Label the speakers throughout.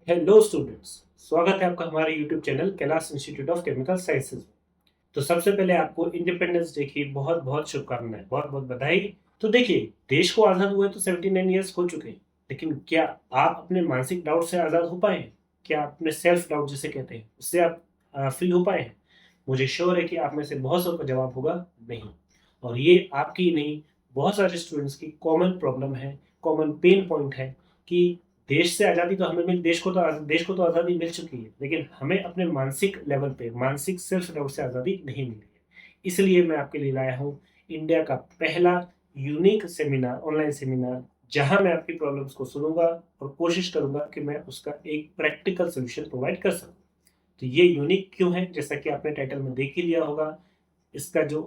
Speaker 1: Hello students. स्वागत है आपका हमारे YouTube channel Kailash institute of chemical sciences में। तो सबसे पहले आपको इंडिपेंडेंस डे की बहुत बहुत शुभकामनाएं, बहुत बहुत बधाई। तो देखिए, देश को आज़ाद हुए तो 79 ईयर्स हो चुके हैं, लेकिन क्या आप अपने मानसिक डाउट से आज़ाद हो पाए हैं? क्या आप अपने सेल्फ डाउट जिसे कहते हैं उससे आप फ्री हो पाए हैं? मुझे श्योर है कि आप में से बहुत सौ का जवाब होगा नहीं। और ये आपकी ही नहीं, बहुत सारे स्टूडेंट्स की कॉमन प्रॉब्लम है, कॉमन पेन पॉइंट है कि देश से आज़ादी तो हमें मिल देश को तो आज़ादी मिल चुकी है, लेकिन हमें अपने मानसिक लेवल पे, मानसिक सेल्फ डाउट से आज़ादी नहीं मिली है। इसलिए मैं आपके लिए लाया हूँ इंडिया का पहला यूनिक सेमिनार, ऑनलाइन सेमिनार, जहाँ मैं आपकी प्रॉब्लम्स को सुनूंगा और कोशिश करूंगा कि मैं उसका एक प्रैक्टिकल सोल्यूशन प्रोवाइड कर सकूं। तो ये यूनिक क्यों है? जैसा कि आपने टाइटल में देख ही लिया होगा, इसका जो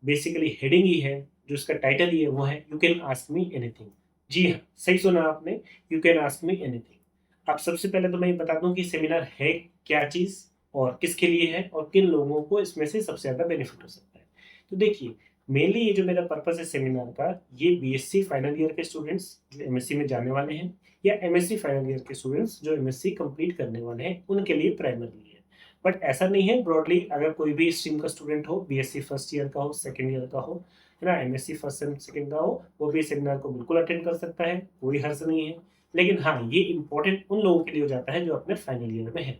Speaker 1: बेसिकली हेडिंग ही है, जो इसका टाइटल ही है, वो है you can ask me anything. जी हाँ, सही सुना आपने, you can ask me anything. अब सबसे पहले तो मैं ये बता दूं कि सेमिनार है क्या चीज़ और किसके लिए है और किन लोगों को इसमें से सबसे ज़्यादा बेनिफिट हो सकता है। तो देखिए, मेनली ये जो मेरा पर्पस है सेमिनार का, ये बीएससी फाइनल ईयर के स्टूडेंट्स जो एमएससी में जाने वाले हैं, या एमएससी फाइनल ईयर के स्टूडेंट्स जो एमएससी कंप्लीट करने वाले हैं, उनके लिए प्राइमरी है। बट ऐसा नहीं है, ब्रॉडली अगर कोई भी स्ट्रीम का स्टूडेंट हो, बीएससी फर्स्ट ईयर का हो, सेकंड ईयर का हो, है ना, एमएससी फर्स्ट सेम सेकंड का हो, वो भी सेमिनार को बिल्कुल अटेंड कर सकता है, कोई हर्ज नहीं है। लेकिन हाँ, ये इंपॉर्टेंट उन लोगों के लिए हो जाता है जो अपने फाइनल ईयर में है।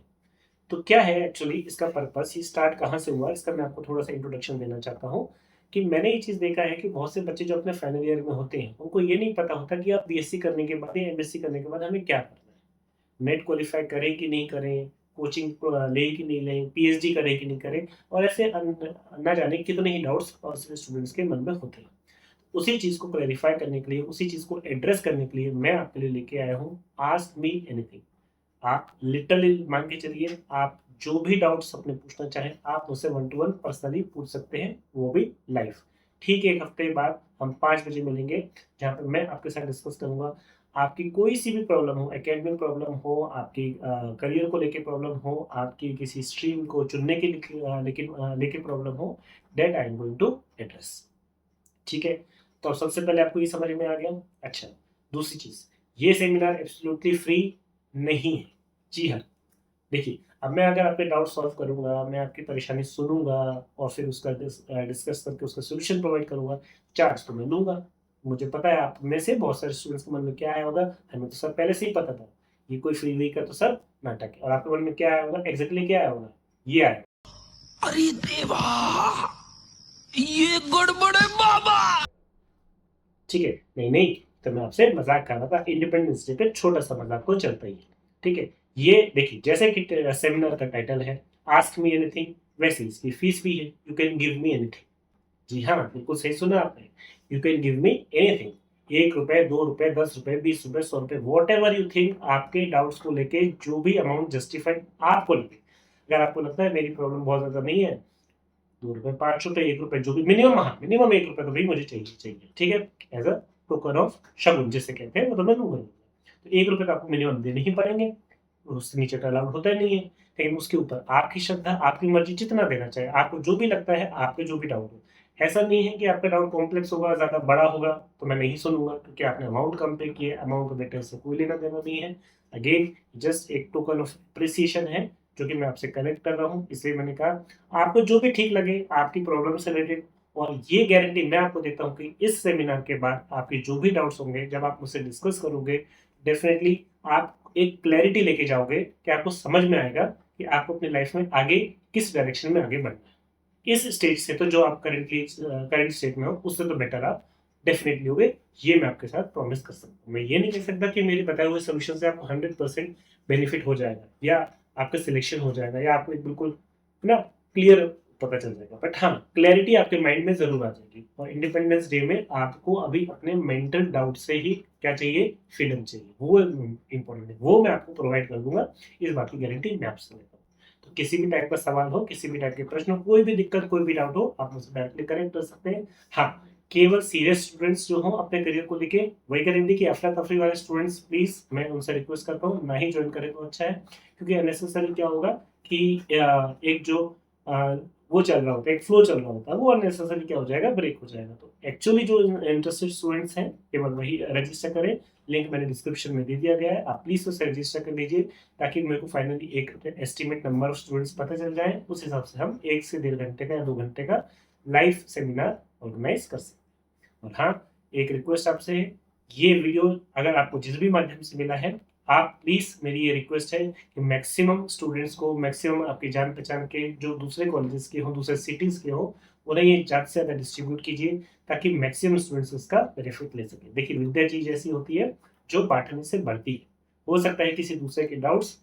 Speaker 1: तो क्या है एक्चुअली इसका पर्पस, ये स्टार्ट कहाँ से हुआ, इसका मैं आपको थोड़ा सा इंट्रोडक्शन देना चाहता हूँ। कि मैंने ये चीज़ देखा है कि बहुत से बच्चे जो अपने फाइनल ईयर में होते हैं, उनको ये नहीं पता होता कि आप बीएससी करने के बाद या एमएससी करने के बाद हमें क्या करना है। नेट क्वालिफाई करें कि नहीं करें, कोचिंग लें कि नहीं लें, पीएचडी करें कि नहीं करें, और ऐसे ना जाने कितने ही डाउट्स और स्टूडेंट्स के मन में होते हैं। उसी चीज़ को क्लैरिफाई करने के लिए, उसी चीज़ को एड्रेस करने के लिए मैं आपके लिए लेके आया हूँ आस्क मी एनीथिंग। आप लिटरली मान के चलिए, आप जो भी डाउट्स अपने पूछना चाहें, आप मुझसे वन टू वन पर्सनली पूछ सकते हैं, वो भी लाइव। ठीक है, एक हफ्ते बाद हम 5 बजे मिलेंगे, जहाँ पर मैं आपके साथ डिस्कस करूंगा। आपकी कोई सी भी प्रॉब्लम हो, एकेडमिक प्रॉब्लम हो, आपकी करियर को लेके प्रॉब्लम हो, आपकी किसी स्ट्रीम को चुनने के लेके प्रॉब्लम हो, that I am going to address. ठीक है, तो सबसे पहले आपको ये समझ में आ गया। अच्छा, दूसरी चीज, ये सेमिनार एब्सोल्युटली फ्री नहीं है। जी हाँ, देखिए, अब मैं अगर आपके डाउट सॉल्व करूंगा, मैं आपकी परेशानी सुनूंगा और फिर उसका डिस्कस करके उसका सोल्यूशन प्रोवाइड करूंगा, चार्ज तो मैं लूंगा। मुझे पता है आप में से बहुत सारे स्टूडेंट्स के मन में क्या आया होगा, हमें तो सब पहले से ही पता था, ये कोई फ्री वी का तो सब नाटक है। और आपके मन में क्या आया होगा, एग्जैक्टली क्या आया होगा, ये आया।
Speaker 2: अरे देवा, ये गड़बड़ है बाबा।
Speaker 1: ठीक है, नहीं नहीं, तो मैं आपसे मजाक कर रहा था, इंडिपेंडेंस डे पे छोटा सा मजाक को चलता ही है। ठीक है, ये देखिए, जैसे कि सेमिनार का टाइटल है आस्क मी एनीथिंग, वैसे इसकी फीस भी है, you can give me anything. जी हाँ, बिल्कुल सही सुना आपने, you can give me anything. 1 रुपए, 2 रुपए, 10 रुपए, 20 रुपए, 100 रुपए, वॉट एवर यू थिंक, आपके डाउट्स को लेके जो भी अमाउंट जस्टिफाइड आपको लगे। अगर आपको लगता है मेरी प्रॉब्लम बहुत ज्यादा नहीं है, 2 रुपए, 5 रुपए, 1 रुपए, जो भी मिनिमम, हाँ मिनिमम 1 रुपए तो भाई मुझे चाहिए चाहिए। ठीक है, एज अ टोकन ऑफ शगुन जिसे कहते हैं, वो तो मैं दूंगा। तो 1 रुपए तो आपको मिनिमम देने ही पड़ेंगे, उससे नीचे का अलाउड होता ही नहीं है। लेकिन उसके ऊपर आपकी श्रद्धा, आपकी मर्जी, जितना देना चाहे, आपको जो भी लगता है, आपके जो भी डाउट हो। ऐसा नहीं है कि आपका डाउट कॉम्प्लेक्स होगा, ज्यादा बड़ा होगा तो मैं नहीं सुनूंगा, क्योंकि आपने अमाउंट कम पे किया, अमाउंट बेटर से कोई लेना देना नहीं है। अगेन, जस्ट एक टोकन ऑफ अप्रिसिएशन है जो कि मैं आपसे कलेक्ट कर रहा हूँ, इसलिए मैंने कहा आपको जो भी ठीक लगे आपकी प्रॉब्लम से रिलेटेड। और ये गारंटी मैं आपको देता हूँ कि इस सेमिनार के बाद आपके जो भी डाउट्स होंगे, जब आप मुझसे डिस्कस करोगे, डेफिनेटली आप एक क्लैरिटी लेके जाओगे कि आपको समझ में आएगा कि आपको अपनी लाइफ में आगे किस डायरेक्शन में आगे बढ़ना है। इस स्टेज से तो, जो आप करंट स्टेट में हो, उससे तो बेटर आप डेफिनेटली होगे, ये मैं आपके साथ प्रॉमिस कर सकता हूँ। मैं ये नहीं कह सकता कि मेरे बताए हुए सोल्यूशन से आपको 100% बेनिफिट हो जाएगा, या आपका सिलेक्शन हो जाएगा, या आपको एक बिल्कुल ना क्लियर पता चल जाएगा। बट हाँ, क्लैरिटी आपके माइंड में जरूर आ जाएगी। और इंडिपेंडेंस डे में आपको अभी अपने मेंटल डाउट से ही क्या चाहिए, फ्रीडम चाहिए, वो इंपॉर्टेंट है, वो मैं आपको प्रोवाइड कर दूंगा। इस बात की गारंटी मैं आपसे लेता हूँ। तो किसी भी टाइप का सवाल हो, किसी भी टाइप के प्रश्न हो, कोई भी दिक्कत, कोई भी डाउट हो, आप मुझसे डायरेक्टली कनेक्ट कर सकते हैं। हाँ, केवल सीरियस स्टूडेंट्स जो हो अपने करियर को लेके वही करेंगे, कि अफरा तफरी वाले स्टूडेंट्स प्लीज मैं उनसे रिक्वेस्ट करता हूँ ना ही ज्वाइन करें तो अच्छा है। क्योंकि अननेसेसरी क्या होगा कि एक जो वो चल रहा होता है, एक फ्लो चल रहा होता है, वो अननेसेसरी क्या हो जाएगा, ब्रेक हो जाएगा। तो एक्चुअली जो इंटरेस्टेड स्टूडेंट्स हैं केवल वही रजिस्टर करें, लिंक मैंने डिस्क्रिप्शन में दे दिया गया है, आप प्लीज उसे रजिस्टर कर लीजिए ताकि मेरे को फाइनली एक एस्टिमेट नंबर ऑफ स्टूडेंट्स पता चल जाए, उस हिसाब से हम 1 से 1.5 घंटे का या 2 घंटे का लाइव सेमिनार ऑर्गेनाइज कर सकते हैं। और हाँ, एक रिक्वेस्ट आपसे है, ये वीडियो अगर आपको जिस भी माध्यम से मिला है, आप प्लीज, मेरी ये रिक्वेस्ट है कि मैक्सिमम स्टूडेंट्स को, मैक्सिमम आपकी जान पहचान के जो दूसरे कॉलेजेस के हो, दूसरे सिटीज के हो, उन्हें ये ज़्यादा से ज़्यादा डिस्ट्रीब्यूट कीजिए ताकि मैक्सिमम स्टूडेंट्स इसका बेनिफिट ले सके। देखिए, विद्या चीज ऐसी होती है जो बांटने से बढ़ती है। हो सकता है किसी दूसरे के डाउट्स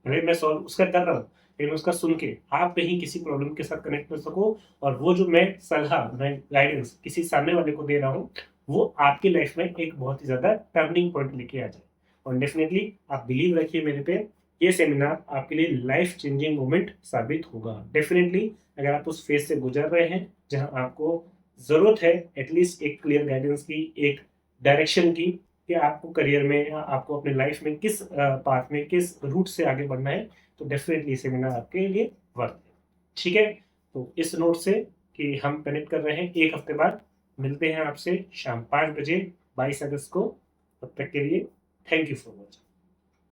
Speaker 1: भले मैं सॉल्व उसका कर रहा हूँ, लेकिन उसका सुन के आप कहीं किसी प्रॉब्लम के साथ कनेक्ट कर सको, और वो जो मैं सलाह, मैं गाइडेंस किसी सामने वाले को दे रहा हूँ, वो आपकी लाइफ में एक बहुत ही ज़्यादा टर्निंग पॉइंट लेके आ जाए। और डेफिनेटली आप बिलीव रखिए मेरे पे, ये सेमिनार आपके लिए लाइफ चेंजिंग मोमेंट साबित होगा। डेफिनेटली अगर आप उस फेज से गुजर रहे हैं जहां आपको ज़रूरत है एटलीस्ट एक क्लियर गाइडेंस की, एक डायरेक्शन की, कि आपको करियर में या आपको अपने लाइफ में किस पाथ में, किस रूट से आगे बढ़ना है, तो डेफिनेटली सेमिनार आपके लिए वर्थ है। ठीक है, तो इस नोट से कि हम कनेक्ट कर रहे हैं 1 हफ्ते बाद, मिलते हैं आपसे शाम 5 बजे 22 अगस्त को। तब तक के लिए थैंक यू फॉर वॉचिंग।